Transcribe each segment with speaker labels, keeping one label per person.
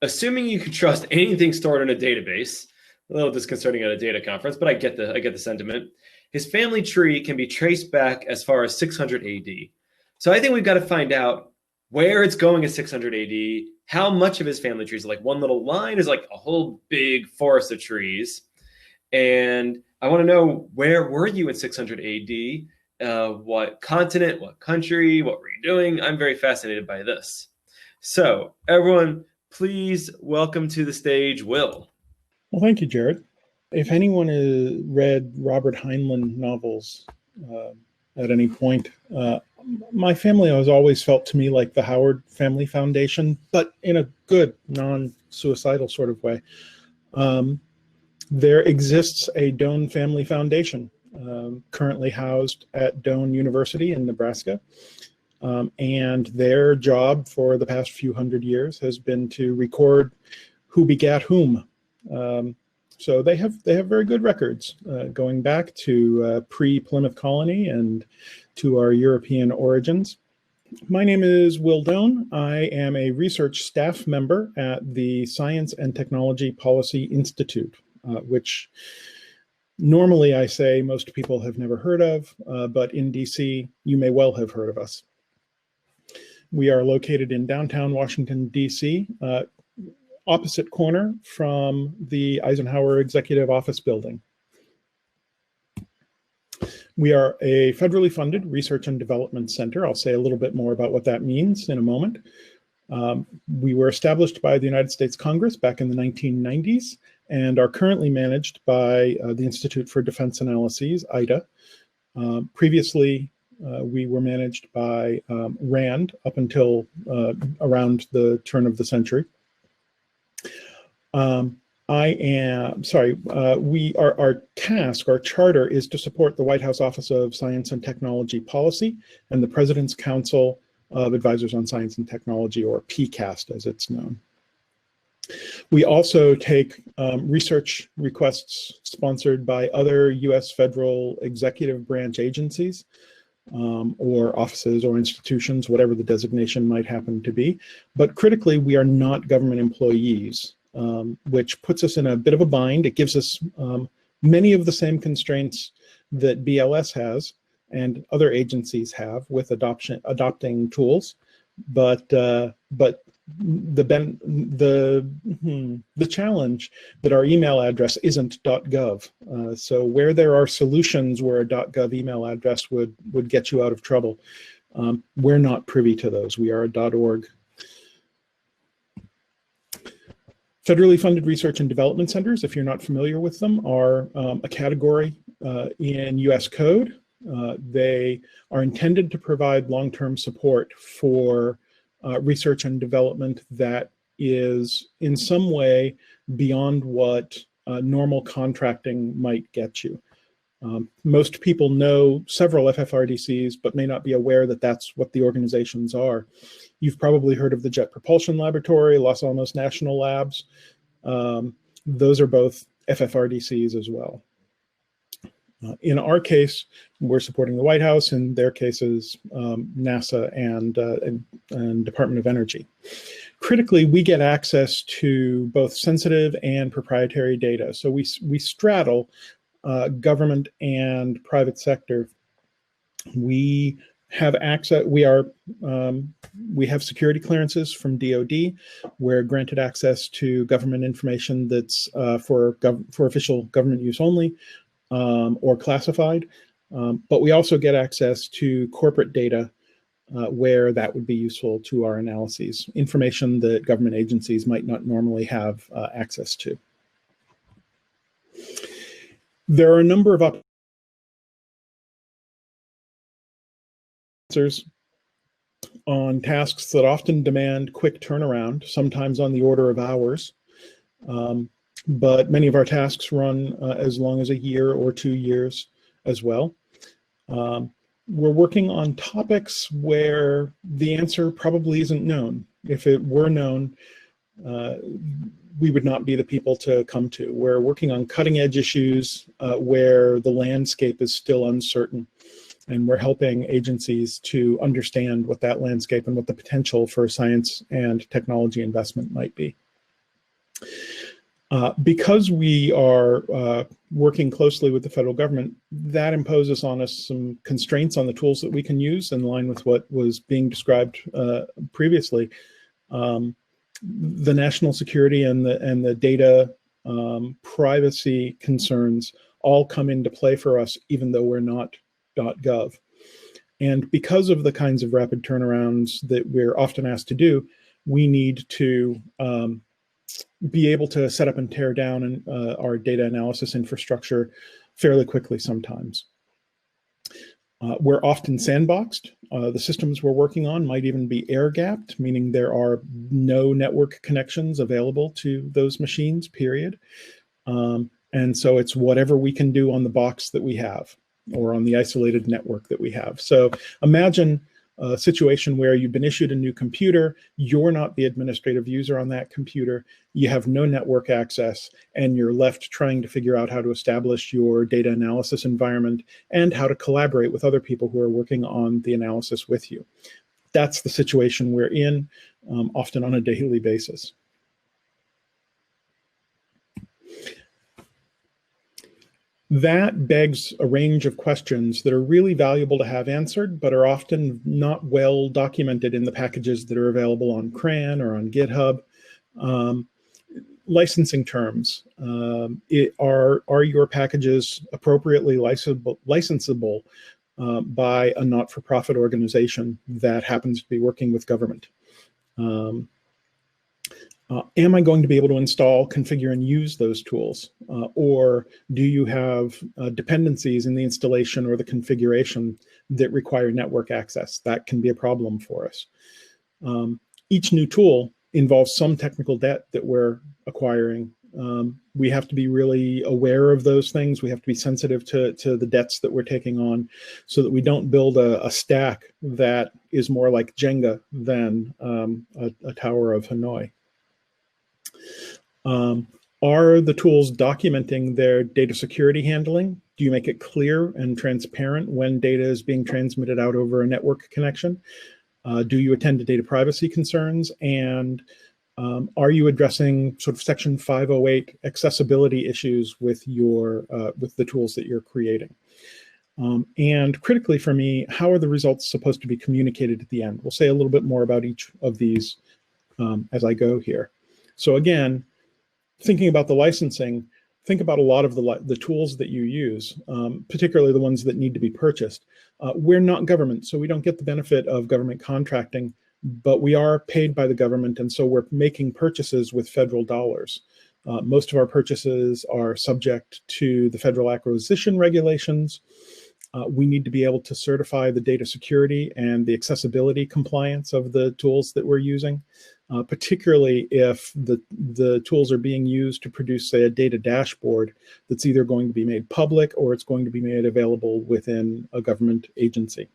Speaker 1: Assuming you can trust anything stored in a database, a little disconcerting at a data conference, but I get the sentiment. His family tree can be traced back as far as 600 AD. So I think we've got to find out where it's going at 600 AD, how much of his family tree is like one little line, is like a whole big forest of trees. And I want to know, where were you in 600 AD? What continent, what country, what were you doing? I'm very fascinated by this. So everyone, please welcome to the stage, Will.
Speaker 2: Well, thank you, Jared. If anyone has read Robert Heinlein novels at any point, my family has always felt to me like the Howard Family Foundation, but in a good, non-suicidal sort of way. There exists a Doane Family Foundation, currently housed at Doane University in Nebraska. And their job for the past few hundred years has been to record who begat whom. So they have very good records going back to pre-Plymouth Colony and to our European origins. My name is Will Doane. I am a research staff member at the Science and Technology Policy Institute, which normally I say most people have never heard of, but in DC, you may well have heard of us. We are located in downtown Washington, D.C., opposite corner from the Eisenhower Executive Office Building. We are a federally funded research and development center. I'll say a little bit more about what that means in a moment. We were established by the United States Congress back in the 1990s and are currently managed by the Institute for Defense Analyses, IDA. Previously, we were managed by RAND up until around the turn of the century. Our task, our charter is to support the White House Office of Science and Technology Policy and the President's Council of Advisors on Science and Technology, or PCAST as it's known. We also take research requests sponsored by other US federal executive branch agencies, or offices or institutions, whatever the designation might happen to be. But critically, we are not government employees, which puts us in a bit of a bind. It gives us many of the same constraints that BLS has and other agencies have with adopting tools, but the challenge that our email address isn't .gov. So where there are solutions where a .gov email address would get you out of trouble, we're not privy to those. We are a .org. Federally funded research and development centers, if you're not familiar with them, are a category in US code. They are intended to provide long-term support for research and development that is in some way beyond what normal contracting might get you. Most people know several FFRDCs, but may not be aware that that's what the organizations are. You've probably heard of the Jet Propulsion Laboratory, Los Alamos National Labs. Those are both FFRDCs as well. In our case, we're supporting the White House. In their cases, NASA and Department of Energy. Critically, we get access to both sensitive and proprietary data. So we straddle government and private sector. We have access. We have security clearances from DoD. We're granted access to government information that's for official government use only, or classified. But we also get access to corporate data where that would be useful to our analyses, information that government agencies might not normally have access to. There are a number of answers on tasks that often demand quick turnaround, sometimes on the order of hours. But many of our tasks run as long as a year or 2 years as well. We're working on topics where the answer probably isn't known. If it were known, we would not be the people to come to. We're working on cutting edge issues where the landscape is still uncertain. And we're helping agencies to understand what that landscape and what the potential for science and technology investment might be. Because we are working closely with the federal government, that imposes on us some constraints on the tools that we can use in line with what was being described previously. The national security and the data privacy concerns all come into play for us, even though we're not .gov. And because of the kinds of rapid turnarounds that we're often asked to do, we need to be able to set up and tear down our data analysis infrastructure fairly quickly sometimes. We're often sandboxed. The systems we're working on might even be air-gapped, meaning there are no network connections available to those machines, period. And so it's whatever we can do on the box that we have or on the isolated network that we have. So imagine a situation where you've been issued a new computer, you're not the administrative user on that computer, you have no network access, and you're left trying to figure out how to establish your data analysis environment and how to collaborate with other people who are working on the analysis with you. That's the situation we're in, often on a daily basis. That begs a range of questions that are really valuable to have answered, but are often not well documented in the packages that are available on CRAN or on GitHub. Licensing terms. Are your packages appropriately licensable by a not-for-profit organization that happens to be working with government? Am I going to be able to install, configure, and use those tools? Or do you have dependencies in the installation or the configuration that require network access? That can be a problem for us. Each new tool involves some technical debt that we're acquiring. We have to be really aware of those things. We have to be sensitive to the debts that we're taking on so that we don't build a stack that is more like Jenga than a Tower of Hanoi. Are the tools documenting their data security handling? Do you make it clear and transparent when data is being transmitted out over a network connection? Do you attend to data privacy concerns? And are you addressing sort of Section 508 accessibility issues with with the tools that you're creating? And critically for me, how are the results supposed to be communicated at the end? We'll say a little bit more about each of these as I go here. So again, thinking about the licensing, think about a lot of the tools that you use, particularly the ones that need to be purchased. We're not government, so we don't get the benefit of government contracting, but we are paid by the government, and so we're making purchases with federal dollars. Most of our purchases are subject to the federal acquisition regulations. We need to be able to certify the data security and the accessibility compliance of the tools that we're using, particularly if the tools are being used to produce, say, a data dashboard that's either going to be made public or it's going to be made available within a government agency.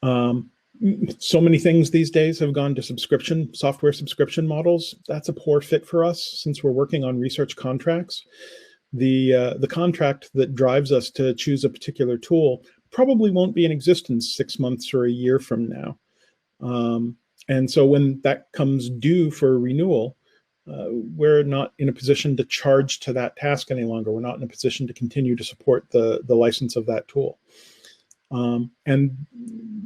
Speaker 2: So many things these days have gone to software subscription models. That's a poor fit for us since we're working on research contracts. The contract that drives us to choose a particular tool probably won't be in existence 6 months or a year from now. And so when that comes due for renewal, we're not in a position to charge to that task any longer. We're not in a position to continue to support the license of that tool. And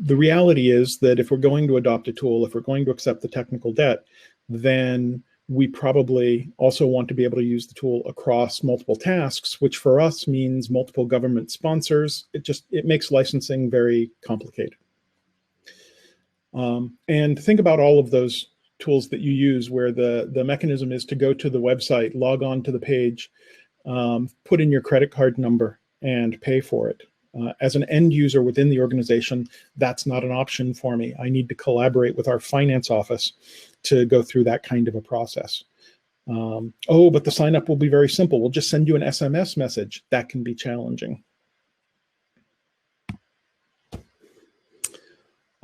Speaker 2: the reality is that if we're going to adopt a tool, if we're going to accept the technical debt, then we probably also want to be able to use the tool across multiple tasks, which for us means multiple government sponsors. It makes licensing very complicated. And think about all of those tools that you use where the mechanism is to go to the website, log on to the page, put in your credit card number and pay for it. As an end user within the organization, that's not an option for me. I need to collaborate with our finance office to go through that kind of a process. Oh, but the sign up will be very simple. We'll just send you an SMS message. That can be challenging.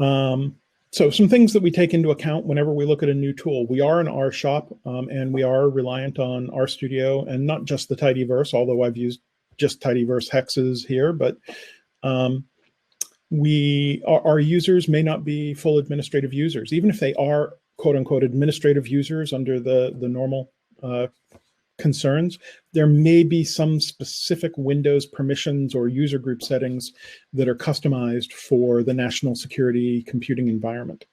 Speaker 2: So some things that we take into account whenever we look at a new tool. We are an R shop and we are reliant on RStudio and not just the tidyverse, although I've used just tidyverse hexes here, but our users may not be full administrative users. Even if they are quote unquote administrative users under the normal concerns. There may be some specific Windows permissions or user group settings that are customized for the national security computing environment.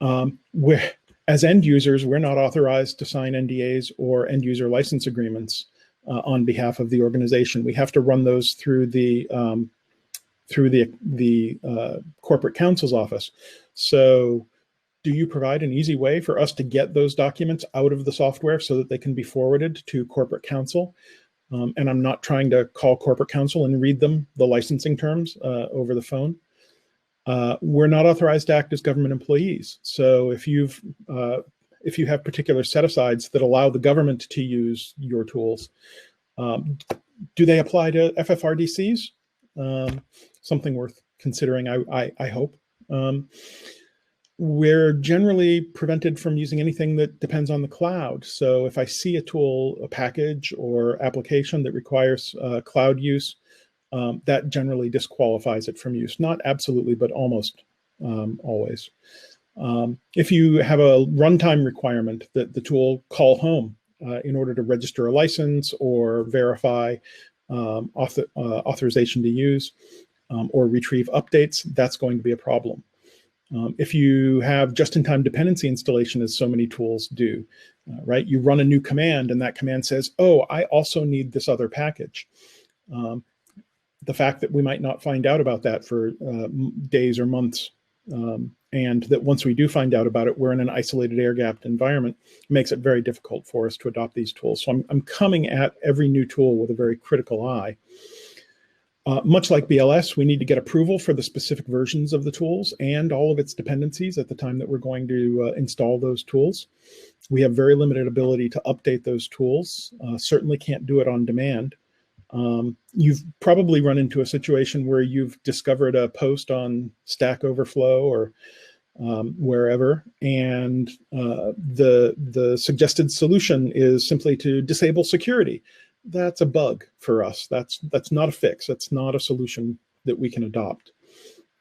Speaker 2: As end users, we're not authorized to sign NDAs or end user license agreements on behalf of the organization. We have to run those through the corporate counsel's office. So do you provide an easy way for us to get those documents out of the software so that they can be forwarded to corporate counsel? And I'm not trying to call corporate counsel and read them the licensing terms over the phone. We're not authorized to act as government employees. So if you have particular set-asides that allow the government to use your tools, do they apply to FFRDCs? Something worth considering, I hope. We're generally prevented from using anything that depends on the cloud. So if I see a tool, a package, or application that requires cloud use, that generally disqualifies it from use. Not absolutely, but almost always. If you have a runtime requirement that the tool call home in order to register a license or verify authorization to use or retrieve updates, that's going to be a problem. If you have just-in-time dependency installation, as so many tools do, right? You run a new command and that command says, oh, I also need this other package. The fact that we might not find out about that for days or months, and that once we do find out about it, we're in an isolated air-gapped environment, makes it very difficult for us to adopt these tools. So I'm coming at every new tool with a very critical eye. Much like BLS, we need to get approval for the specific versions of the tools and all of its dependencies at the time that we're going to install those tools. We have very limited ability to update those tools, certainly can't do it on demand. You've probably run into a situation where you've discovered a post on Stack Overflow or wherever, and the suggested solution is simply to disable security. That's a bug for us. That's not a fix. That's not a solution that we can adopt.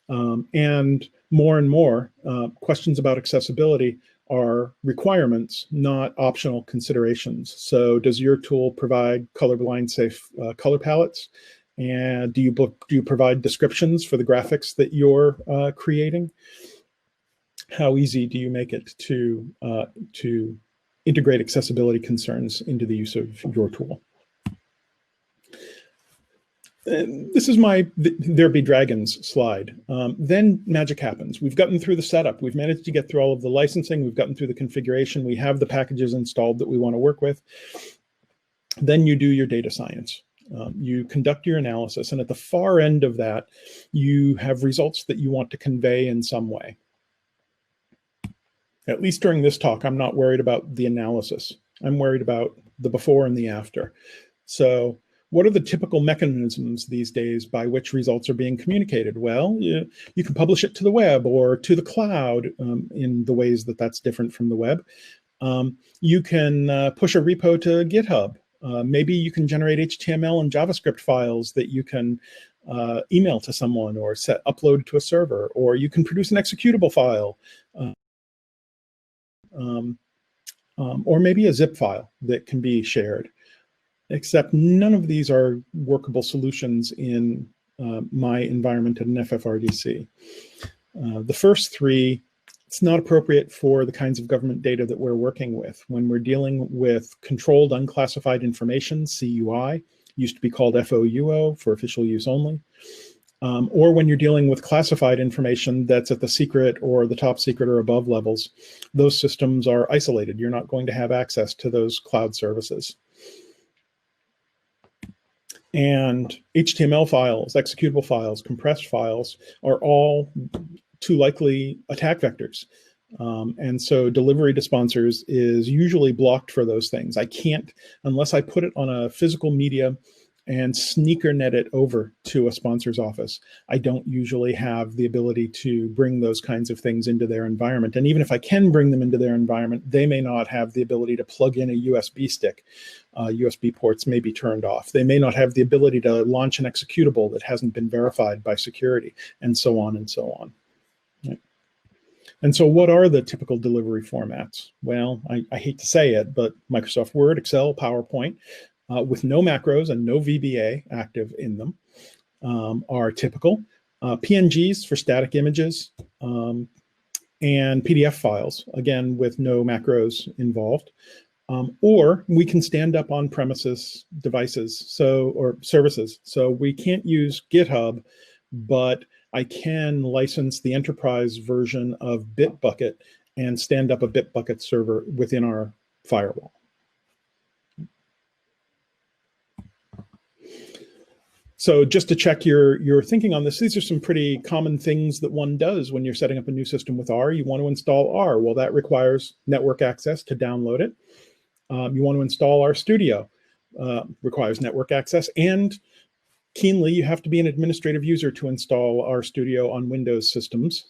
Speaker 2: And more, questions about accessibility are requirements, not optional considerations. So does your tool provide colorblind safe color palettes? And do you provide descriptions for the graphics that you're creating? How easy do you make it to integrate accessibility concerns into the use of your tool? This is my There Be Dragons slide. Then magic happens. We've gotten through the setup. We've managed to get through all of the licensing. We've gotten through the configuration. We have the packages installed that we want to work with. Then you do your data science. You conduct your analysis. And at the far end of that, you have results that you want to convey in some way. At least during this talk, I'm not worried about the analysis. I'm worried about the before and the after. So what are the typical mechanisms these days by which results are being communicated? Well, you can publish it to the web or to the cloud in the ways that that's different from the web. You can push a repo to GitHub. Maybe you can generate HTML and JavaScript files that you can email to someone or upload to a server, or you can produce an executable file, or maybe a zip file that can be shared. Except none of these are workable solutions in my environment at an FFRDC. The first three, it's not appropriate for the kinds of government data that we're working with. When we're dealing with controlled unclassified information, CUI, used to be called FOUO, for official use only, or when you're dealing with classified information that's at the secret or the top secret or above levels, those systems are isolated. You're not going to have access to those cloud services. And HTML files, executable files, compressed files are all too likely attack vectors. And so delivery to sponsors is usually blocked for those things. I can't, unless I put it on a physical media and sneaker net it over to a sponsor's office, I don't usually have the ability to bring those kinds of things into their environment. And even if I can bring them into their environment, they may not have the ability to plug in a USB stick. USB ports may be turned off. They may not have the ability to launch an executable that hasn't been verified by security, and so on and so on. Right. And so what are the typical delivery formats? Well, I hate to say it, but Microsoft Word, Excel, PowerPoint, with no macros and no VBA active in them, are typical. PNGs for static images, and PDF files, again, with no macros involved. Or we can stand up on-premises devices, or services. So we can't use GitHub, but I can license the enterprise version of Bitbucket and stand up a Bitbucket server within our firewall. So just to check your thinking on this, these are some pretty common things that one does when you're setting up a new system with R. You want to install R. Well, that requires network access to download it. You want to install RStudio, requires network access, and keenly, you have to be an administrative user to install RStudio on Windows systems.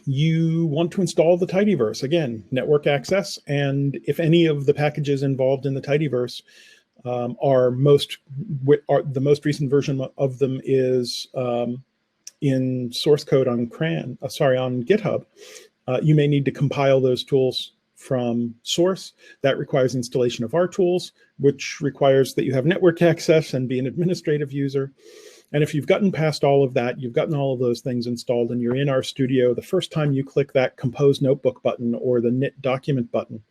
Speaker 2: You want to install the tidyverse, again, network access, and if any of the packages involved in the tidyverse the most recent version of them is in source code on GitHub, you may need to compile those tools from source. That requires installation of our tools, which requires that you have network access and be an administrative user. And if you've gotten past all of that, you've gotten all of those things installed and you're in RStudio, the first time you click that Compose Notebook button or the Knit Document button,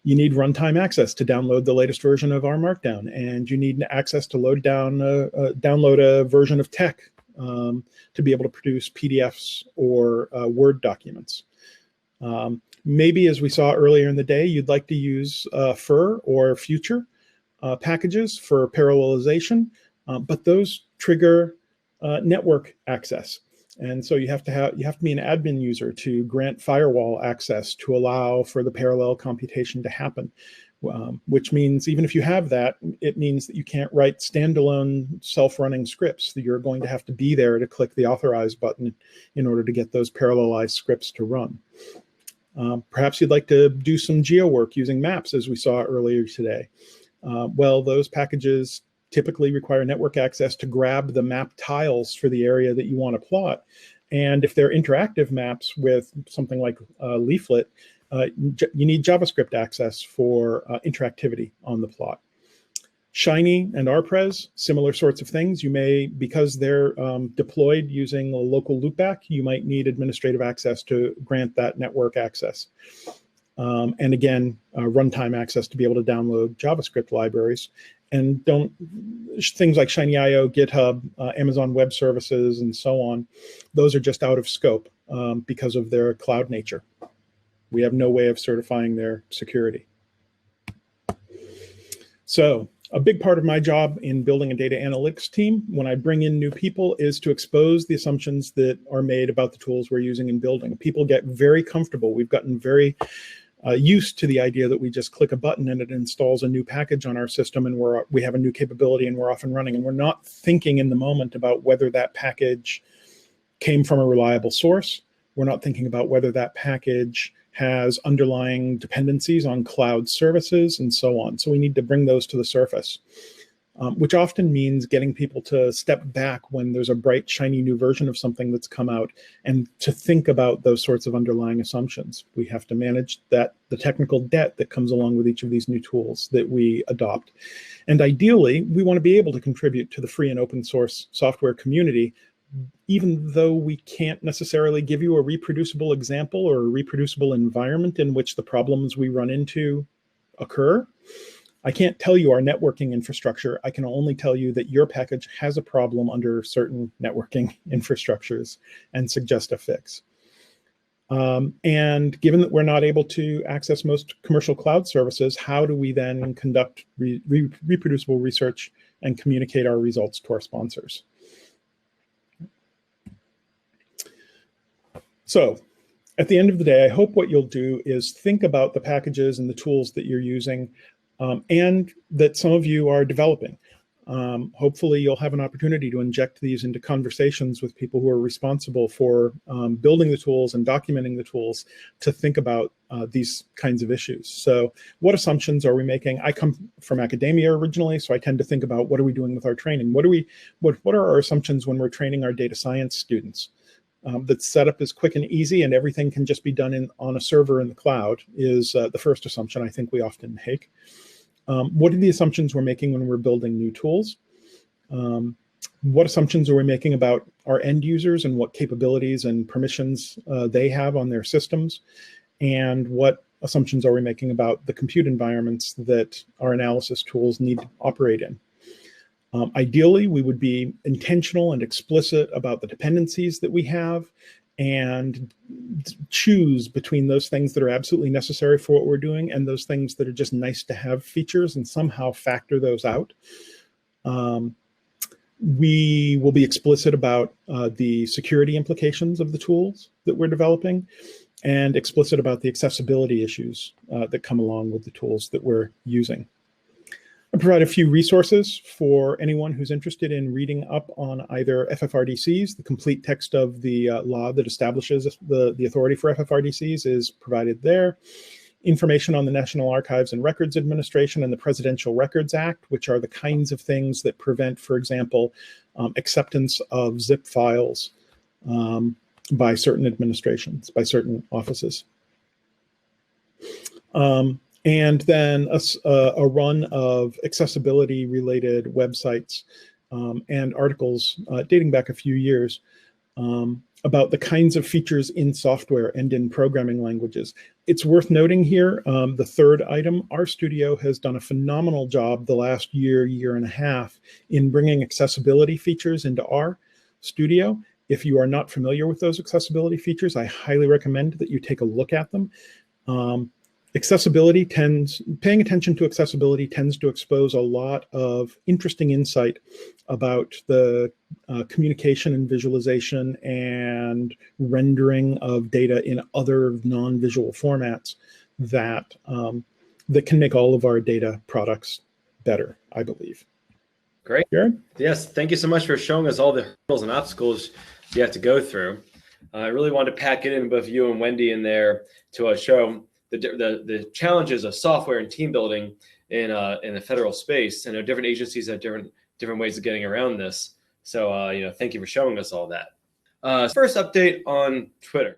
Speaker 2: you need runtime access to download the latest version of R Markdown, and you need access to download a version of Tech to be able to produce PDFs or Word documents. Maybe, as we saw earlier in the day, you'd like to use FUR or Future packages for parallelization, but those trigger network access. And so you have to be an admin user to grant firewall access to allow for the parallel computation to happen, which means even if you have that, it means that you can't write standalone self-running scripts. That you're going to have to be there to click the authorize button in order to get those parallelized scripts to run. Perhaps you'd like to do some geo work using maps, as we saw earlier today. Well, those packages typically require network access to grab the map tiles for the area that you want to plot. And if they're interactive maps with something like Leaflet, you need JavaScript access for interactivity on the plot. Shiny and RPrez, similar sorts of things. You may, because they're deployed using a local loopback, you might need administrative access to grant that network access. And again, runtime access to be able to download JavaScript libraries. And things like Shiny.io, GitHub, Amazon Web Services, and so on, those are just out of scope because of their cloud nature. We have no way of certifying their security. So a big part of my job in building a data analytics team when I bring in new people is to expose the assumptions that are made about the tools we're using in building. People get very comfortable. We've gotten very used to the idea that we just click a button and it installs a new package on our system and we have a new capability and we're off and running. And we're not thinking in the moment about whether that package came from a reliable source. We're not thinking about whether that package has underlying dependencies on cloud services and so on. So we need to bring those to the surface, which often means getting people to step back when there's a bright, shiny new version of something that's come out and to think about those sorts of underlying assumptions. We have to manage the technical debt that comes along with each of these new tools that we adopt. And ideally, we want to be able to contribute to the free and open source software community, even though we can't necessarily give you a reproducible example or a reproducible environment in which the problems we run into occur. I can't tell you our networking infrastructure. I can only tell you that your package has a problem under certain networking infrastructures and suggest a fix. And given that we're not able to access most commercial cloud services, how do we then conduct reproducible research and communicate our results to our sponsors? So at the end of the day, I hope what you'll do is think about the packages and the tools that you're using and that some of you are developing. Hopefully you'll have an opportunity to inject these into conversations with people who are responsible for building the tools and documenting the tools to think about these kinds of issues. So what assumptions are we making? I come from academia originally, so I tend to think about what are we doing with our training? What are our assumptions when we're training our data science students? that setup is quick and easy and everything can just be done on a server in the cloud is the first assumption I think we often make. What are the assumptions we're making when we're building new tools? What assumptions are we making about our end users and what capabilities and permissions they have on their systems? And what assumptions are we making about the compute environments that our analysis tools need to operate in? Ideally, we would be intentional and explicit about the dependencies that we have and choose between those things that are absolutely necessary for what we're doing and those things that are just nice to have features and somehow factor those out. We will be explicit about the security implications of the tools that we're developing and explicit about the accessibility issues that come along with the tools that we're using. I provide a few resources for anyone who's interested in reading up on either FFRDCs. The complete text of the law that establishes the authority for FFRDCs is provided there. Information on the National Archives and Records Administration and the Presidential Records Act, which are the kinds of things that prevent, for example, acceptance of zip files by certain administrations, by certain offices. And then a run of accessibility-related websites and articles dating back a few years about the kinds of features in software and in programming languages. It's worth noting here, the third item, RStudio has done a phenomenal job the last year and a half in bringing accessibility features into RStudio. If you are not familiar with those accessibility features, I highly recommend that you take a look at them. Paying attention to accessibility tends to expose a lot of interesting insight about the communication and visualization and rendering of data in other non-visual formats that, that can make all of our data products better, I believe.
Speaker 1: Great.
Speaker 2: Jared?
Speaker 1: Yes, thank you so much for showing us all the hurdles and obstacles you have to go through. I really wanted to pack it in both you and Wendy in there to show the challenges of software and team building in the federal space. I know different agencies have different ways of getting around this. So thank you for showing us all that. First update on Twitter.